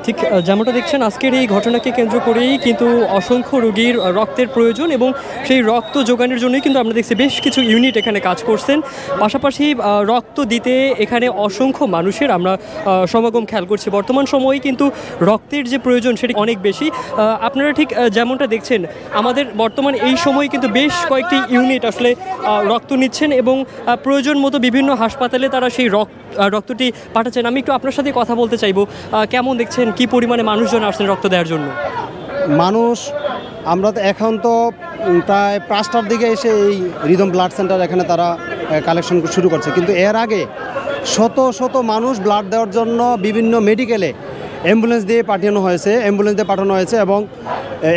ঠিক যেমনটা দেখছেন আজকের এই ঘটনাকে কেন্দ্র করেই কিন্তু অসংখ্য রোগীর রক্তের প্রয়োজন এবং সেই রক্ত যোগানের জন্যই কিন্তু আমরা দেখছি বেশ কিছু ইউনিট এখানে কাজ করছেন। পাশাপাশি রক্ত দিতে এখানে অসংখ্য মানুষের আমরা সমাগম খেয়াল করছি। বর্তমান সময়ে কিন্তু রক্তের যে প্রয়োজন সেটি অনেক বেশি। আপনারা ঠিক যেমনটা দেখছেন আমাদের বর্তমান এই সময়ে কিন্তু বেশ কয়েকটি ইউনিট আসলে রক্ত নিচ্ছেন এবং প্রয়োজন মতো বিভিন্ন হাসপাতালে তারা সেই রক্তটি পাঠাচ্ছেন। আমি একটু আপনার সাথে কথা বলতে চাইবো, কেমন দেখছেন কি পরিমাণে মানুষজন আসছেন রক্ত দেওয়ার জন্য? মানুষ আমরা তো এখন তো প্রায় 5টার দিকে এসে এই রিদম ব্লাড সেন্টার এখানে তারা কালেকশন শুরু করছে, কিন্তু এর আগে শত শত মানুষ ব্লাড দেওয়ার জন্য বিভিন্ন মেডিকেলে অ্যাম্বুলেন্স দিয়ে পাঠানো হয়েছে এবং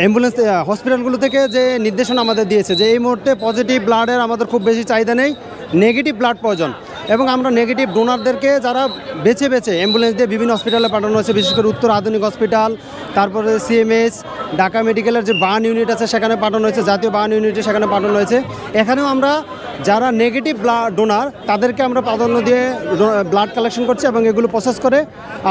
অ্যাম্বুলেন্স হসপিটালগুলো থেকে যে নির্দেশনা আমাদের দিয়েছে যে এই মুহূর্তে পজিটিভ ব্লাডের আমাদের খুব বেশি চাহিদা নেই, নেগেটিভ ব্লাড প্রয়োজন। এবং আমরা নেগেটিভ ডোনারদেরকে যারা বেছে অ্যাম্বুলেন্স দিয়ে বিভিন্ন হসপিটালে পাঠানো হয়েছে, বিশেষ করে উত্তর আধুনিক হসপিটাল, তারপরে সিএমএস, ঢাকা মেডিকেলের যে বার্ন ইউনিট আছে সেখানে পাঠানো হয়েছে, জাতীয় বার্ন ইউনিটে সেখানে পাঠানো হয়েছে। এখানেও আমরা যারা নেগেটিভ ব্লাড ডোনার তাদেরকে আমরা প্রাধান্য দিয়ে ব্লাড কালেকশন করছি এবং এগুলো প্রসেস করে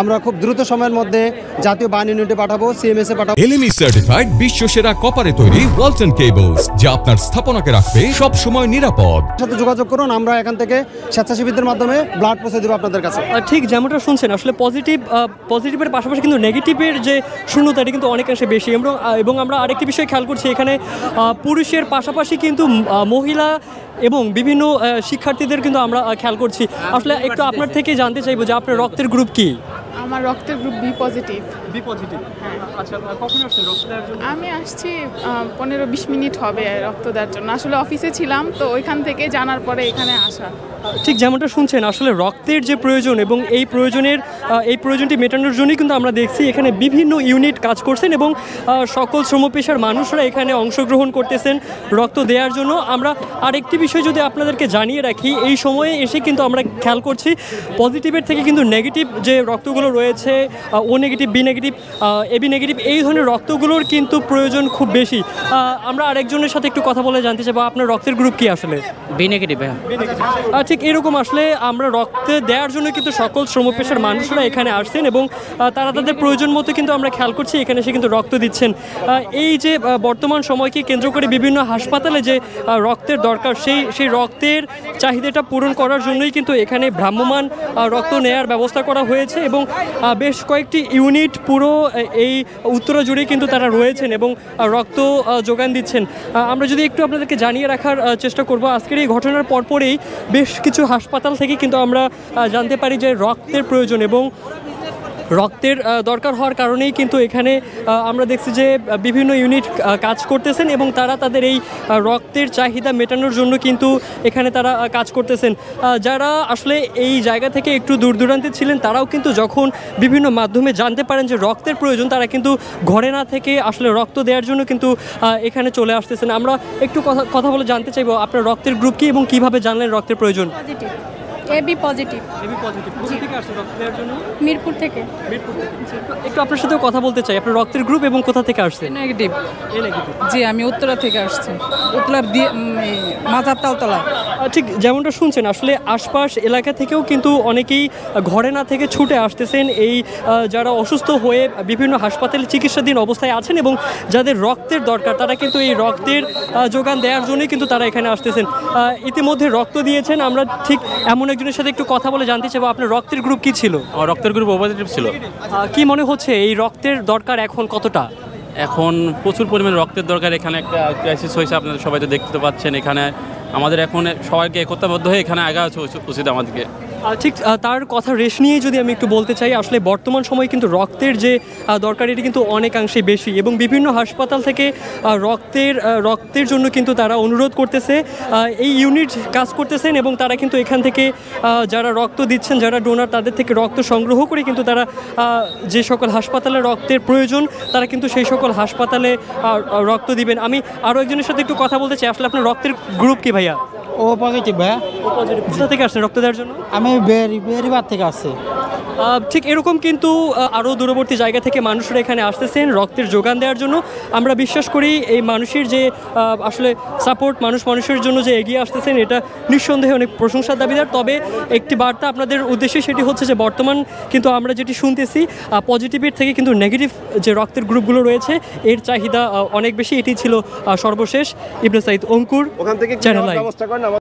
আমরা খুব দ্রুত সময়ের মধ্যে জাতীয় বার্ন ইউনিটে পাঠাবো, সিএমএসে পাঠাবো। এলএমই সার্টিফাইড বিশ্বসেরা কপারে তৈরি ওয়ালটন কেবলস, যা আপনার স্থাপনাকে রাখবে সব সময় নিরাপদ। সাথে যোগাযোগ করুন, আমরা এখান থেকে স্বেচ্ছাসেবীদের মাধ্যমে ব্লাড পৌঁছে দেবো আপনাদের কাছে। ঠিক যেমনটা শুনছেন আসলে পজিটিভের পাশাপাশি কিন্তু নেগেটিভের যে শূন্যতা এটি কিন্তু অনেকাংশে বেশি এবং আমরা আরেকটি বিষয় খেয়াল করছি এখানে পুরুষের পাশাপাশি কিন্তু মহিলা এবং বিভিন্ন শিক্ষার্থীদের কিন্তু আমরা খেয়াল করছি। আসলে একটু আপনার থেকে জানতে চাইবো যে আপনার রক্তের গ্রুপ কি? আমার রক্তের group B positive. B positive, আচ্ছা। কখন আসছেন রক্ত দেওয়ার জন্য? আমি আসছি 15-20 মিনিট হবে রক্ত দেওয়ার জন্য। আসলে অফিসে ছিলাম তো ওইখান থেকে জানার পরে এখানে আসা। ঠিক যেমনটা শুনছেন আসলে রক্তের যে প্রয়োজন এবং এই প্রয়োজনটি মেটানোর জন্যই কিন্তু আমরা দেখছি এখানে বিভিন্ন ইউনিট কাজ করছেন এবং সকল শ্রমপেশার মানুষরা এখানে অংশগ্রহণ করতেছেন রক্ত দেওয়ার জন্য। আমরা আরেকটি বিষয় যদি আপনাদেরকে জানিয়ে রাখি, এই সময়ে এসে কিন্তু আমরা খেয়াল করছি পজিটিভের থেকে কিন্তু নেগেটিভ যে রক্তগুলো রয়েছে, O negative, B negative, AB negative, এই ধরনের রক্তগুলোর কিন্তু প্রয়োজন খুব বেশি। আমরা আরেকজনের সাথে একটু কথা বলে জানতে চাইবো আপনার রক্তের গ্রুপ কি আসলে? B negative. ঠিক এরকম আসলে আমরা রক্ত দেওয়ার জন্য কিন্তু সকল শ্রমপেশার মানুষরা এখানে আসছেন এবং তারা তাদের প্রয়োজন মতো কিন্তু আমরা খেয়াল করছি এখানে এসে কিন্তু রক্ত দিচ্ছেন। এই যে বর্তমান সময়কে কেন্দ্র করে বিভিন্ন হাসপাতালে যে রক্তের দরকার সেই রক্তের চাহিদাটা পূরণ করার জন্যই কিন্তু এখানে ভ্রাম্যমাণ রক্ত নেয়ার ব্যবস্থা করা হয়েছে এবং বেশ কয়েকটি ইউনিট পুরো এই উত্তরা জুড়ে কিন্তু তারা রয়েছেন এবং রক্ত যোগান দিচ্ছেন। আমরা যদি একটু আপনাদেরকে জানিয়ে রাখার চেষ্টা করব, আজকের এই ঘটনার পরপরেই বেশ কিছু হাসপাতাল থেকে কিন্তু আমরা জানতে পারি যে রক্তের প্রয়োজন এবং রক্তের দরকার হওয়ার কারণেই কিন্তু এখানে আমরা দেখছি যে বিভিন্ন ইউনিট কাজ করতেছেন এবং তারা তাদের এই রক্তের চাহিদা মেটানোর জন্য কিন্তু এখানে তারা কাজ করতেছেন। যারা আসলে এই জায়গা থেকে একটু দূর দূরান্তে ছিলেন তারাও কিন্তু যখন বিভিন্ন মাধ্যমে জানতে পারেন যে রক্তের প্রয়োজন, তারা কিন্তু ঘরে না থেকে আসলে রক্ত দেওয়ার জন্য কিন্তু এখানে চলে আসতেছেন। আমরা একটু কথা বলে জানতে চাইবো আপনার রক্তের গ্রুপ কি এবং কিভাবে জানলেন রক্তের প্রয়োজন? AB positive. AB positive. কোথা থেকে আসছে রক্ত দেওয়ার জন্য? মিরপুর থেকে। একটু আপনার সাথেও কথা বলতে চাই, আপনার রক্তের গ্রুপ এবং কোথা থেকে আসছে? নেগেটিভ। জি, আমি উত্তরা থেকে আসছি, উত্তরা মাজার তালতলা। ঠিক যেমনটা শুনছেন আসলে আশপাশ এলাকা থেকেও কিন্তু অনেকেই ঘরে না থেকে ছুটে আসতেছেন এই যারা অসুস্থ হয়ে বিভিন্ন হাসপাতালে চিকিৎসাধীন অবস্থায় আছেন এবং যাদের রক্তের দরকার তারা কিন্তু এই রক্তের যোগান দেওয়ার জন্যই কিন্তু তারা এখানে আসতেছেন। ইতিমধ্যে রক্ত দিয়েছেন। আমরা ঠিক এমন একজনের সাথে একটু কথা বলে জানতে চাইবো আপনার রক্তের গ্রুপ কি ছিল? আমার রক্তের গ্রুপ ও পজিটিভ ছিল। কি মনে হচ্ছে এই রক্তের দরকার এখন কতটা? এখন প্রচুর পরিমাণে রক্তের দরকার। এখানে একটা ক্রাইসিস হয়েছে, আপনারা সবাই তো দেখতে পাচ্ছেন। এখানে আমাদের এখন সবাইকে একতাবদ্ধ হয়ে এখানে আগা উচিত আমাদেরকে। ঠিক তার কথা রেশ নিয়ে যদি আমি একটু বলতে চাই, আসলে বর্তমান সময়ে কিন্তু রক্তের যে দরকার এটি কিন্তু অনেকাংশে বেশি এবং বিভিন্ন হাসপাতাল থেকে রক্তের জন্য কিন্তু তারা অনুরোধ করতেছে, এই ইউনিট কাজ করতেছেন এবং তারা কিন্তু এখান থেকে যারা রক্ত দিচ্ছেন, যারা ডোনার, তাদের থেকে রক্ত সংগ্রহ করে কিন্তু তারা যে সকল হাসপাতালে রক্তের প্রয়োজন তারা কিন্তু সেই সকল হাসপাতালে রক্ত দিবেন। আমি আরও একজনের সাথে একটু কথা বলতে চাই, আসলে আপনার রক্তের গ্রুপ কি ভাইয়া? ও পজিটিভ ভাইয়া। ও পজিটিভ। কোথা থেকে আসছেন রক্ত দেওয়ার জন্য? আমি বেরিবার থেকে আসছে। ঠিক এরকম কিন্তু আরও দূরবর্তী জায়গা থেকে মানুষরা এখানে আসতেছেন রক্তের যোগান দেওয়ার জন্য। আমরা বিশ্বাস করি এই মানুষের যে আসলে সাপোর্ট, মানুষের জন্য যে এগিয়ে আসতেছেন, এটা নিঃসন্দেহে অনেক প্রশংসার দাবিদার। তবে একটি বার্তা আপনাদের উদ্দেশ্যে, সেটি হচ্ছে যে বর্তমান কিন্তু আমরা যেটি শুনতেছি পজিটিভের থেকে কিন্তু নেগেটিভ যে রক্তের গ্রুপগুলো রয়েছে এর চাহিদা অনেক বেশি। এটি ছিল সর্বশেষ। ইবনে সাঈদ অঙ্কুর, চ্যানেল আই।